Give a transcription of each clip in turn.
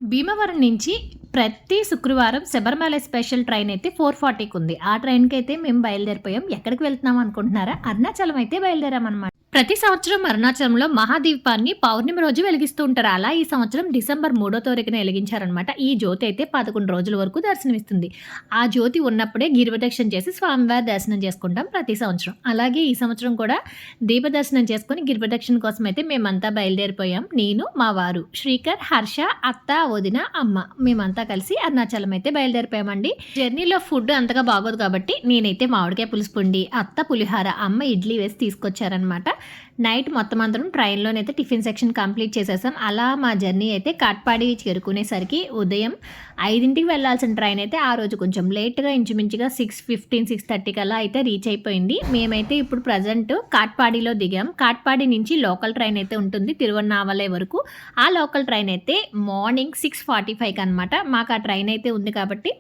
భీమవరం నుంచి ప్రతి శుక్రవారం శబరిమల స్పెషల్ ట్రైన్ అయితే 4:40కి ఉంది. ఆ ట్రైన్‌కి అయితే మేము బయలుదేరిపోయాం. ఎక్కడికి వెళ్తున్నాం అనుకుంటున్నారా? అరుణాచలం అయితే బయలుదేరామన్నమాట. ప్రతి సంవత్సరం అరుణాచలంలో మహాదీపాన్ని పౌర్ణమి రోజు వెలిగిస్తూ ఉంటారు. అలా ఈ సంవత్సరం డిసెంబర్ 3వ తారీఖున వెలిగించారనమాట. ఈ జ్యోతి అయితే 11 రోజుల వరకు దర్శనమిస్తుంది. ఆ జ్యోతి ఉన్నప్పుడే గిరిప్రదక్షిణ చేసి స్వామివారి దర్శనం చేసుకుంటాం ప్రతి సంవత్సరం. అలాగే ఈ సంవత్సరం కూడా దీప దర్శనం చేసుకొని గిరిప్రదక్షిణ కోసం అయితే మేమంతా బయలుదేరిపోయాం. నేను, మా వారు శ్రీకర్, హర్ష, అత్త, వదిన, అమ్మ మేమంతా కలిసి అరుణాచలం అయితే బయలుదేరిపోయామండి. జర్నీలో ఫుడ్ అంతగా బాగోదు కాబట్టి నేనైతే మామిడికాయ పులుసు పొండి, అత్త పులిహార, అమ్మ ఇడ్లీ వేసి తీసుకొచ్చారనమాట. నైట్ మొత్తం అందరం ట్రైన్లోనైతే టిఫిన్ సెక్షన్ కంప్లీట్ చేసేసాం. అలా మా జర్నీ అయితే కాట్పాడి చేరుకునేసరికి ఉదయం 5ంటికి వెళ్ళాల్సిన ట్రైన్ అయితే ఆ రోజు కొంచెం లేట్గా ఇంచుమించుగా 6:15, 6:30 కల్లా అయితే రీచ్ అయిపోయింది. మేమైతే ఇప్పుడు ప్రజెంట్ కాట్పాడిలో దిగాం. కాట్పాడి నుంచి లోకల్ ట్రైన్ అయితే ఉంటుంది తిరువన్నామలై వరకు. ఆ లోకల్ ట్రైన్ అయితే మార్నింగ్ 6:45కి అనమాట. మాకు ఆ ట్రైన్ అయితే ఉంది కాబట్టి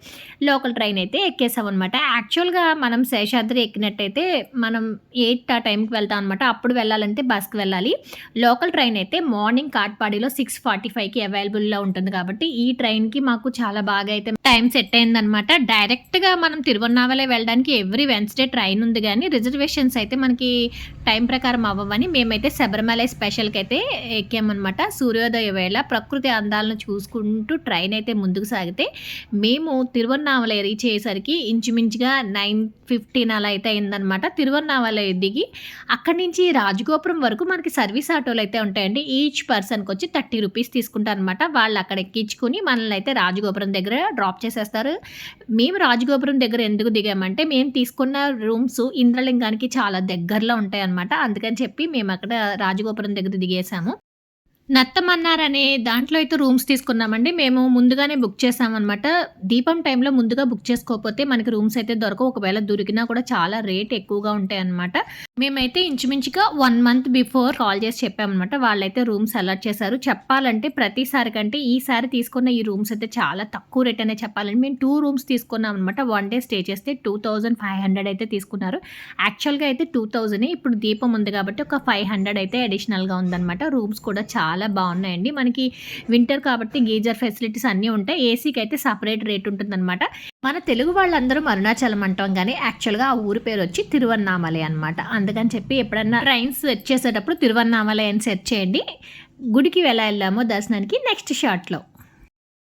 లోకల్ ట్రైన్ అయితే ఎక్కేసాం అనమాట. యాక్చువల్గా మనం శేషాద్రి ఎక్కినట్టయితే మనం 8 ఆ టైంకి వెళ్తాం అనమాట. అప్పుడు వెళ్ళాలంటే బస్కి వెళ్ళాలి. లోకల్ ట్రైన్ అయితే మార్నింగ్ కాట్పాడిలో 6:45కి అవైలబుల్లో ఉంటుంది కాబట్టి ఈ ట్రైన్కి మాకు చాలా బాగా అయితే టైం సెట్ అయిందనమాట. డైరెక్ట్గా మనం తిరువన్నామలై వెళ్ళడానికి ఎవ్రీ వెన్స్డే ట్రైన్ ఉంది కానీ రిజర్వేషన్స్ అయితే మనకి టైం ప్రకారం అవ్వవని మేమైతే శబరిమలై స్పెషల్కి అయితే ఎక్కామన్నమాట. సూర్యోదయ వేళ ప్రకృతి అందాలను చూసుకుంటూ ట్రైన్ అయితే ముందుకు సాగితే మేము తిరువన్నామలై రీచ్ అయ్యేసరికి ఇంచుమించుగా 9:15 అలా అయితే అయిందనమాట. తిరువన్నామలై దిగి అక్కడి నుంచి రాజగోపురం వరకు మనకి సర్వీస్ ఆటోలు అయితే ఉంటాయండి. ఈచ్ పర్సన్కి వచ్చి 30 రూపీస్ తీసుకుంటారు అనమాట. వాళ్ళు అక్కడ ఎక్కించుకుని మనల్ని అయితే రాజగోపురం దగ్గర డ్రాప్ చేసేస్తారు. మేము రాజగోపురం దగ్గర ఎందుకు దిగామంటే మేము తీసుకున్న రూమ్స్ ఇంద్రలింగానికి చాలా దగ్గరలో ఉంటాయి అనమాట. అందుకని చెప్పి మేము అక్కడ రాజగోపురం దగ్గర దిగేసాము. నత్తమన్నార్ అనే దాంట్లో అయితే రూమ్స్ తీసుకున్నామండి. మేము ముందుగానే బుక్ చేసామన్నమాట. దీపం టైంలో ముందుగా బుక్ చేసుకోకపోతే మనకి రూమ్స్ అయితే దొరకవు. ఒకవేళ దొరికినా కూడా చాలా రేట్ ఎక్కువగా ఉంటాయన్నమాట. మేమైతే ఇంచుమించుగా 1 మంత్ బిఫోర్ కాల్ చేసి చెప్పామన్నమాట. వాళ్ళైతే రూమ్స్ అలాట్ చేశారు. చెప్పాలంటే ప్రతిసారి కంటే ఈసారి తీసుకున్న ఈ రూమ్స్ అయితే చాలా తక్కువ రేట్ అనే చెప్పాలండి. మేము 2 రూమ్స్ తీసుకున్నాం అనమాట. 1 డే స్టే చేస్తే 2500 అయితే తీసుకున్నారు. యాక్చువల్గా అయితే 2000. ఇప్పుడు దీపం ఉంది కాబట్టి ఒక 500 అయితే అడిషనల్గా ఉందన్నమాట. రూమ్స్ కూడా చాలా బాగున్నాయండి. మనకి వింటర్ కాబట్టి గీజర్ ఫెసిలిటీస్ అన్నీ ఉంటాయి. ఏసీకి అయితే సపరేట్ రేట్ ఉంటుందన్నమాట. మన తెలుగు వాళ్ళందరూ అరుణాచలం అంటాం కానీ యాక్చువల్గా ఆ ఊరి పేరు వచ్చి తిరువన్నామలై అనమాట. అందుకని చెప్పి ఎప్పుడన్నా ట్రైన్స్ సెర్చ్ చేసేటప్పుడు తిరువన్నామలై అని సెర్చ్ చేయండి. గుడికి ఎలా వెళ్ళామో దర్శనానికి నెక్స్ట్ షాట్లో.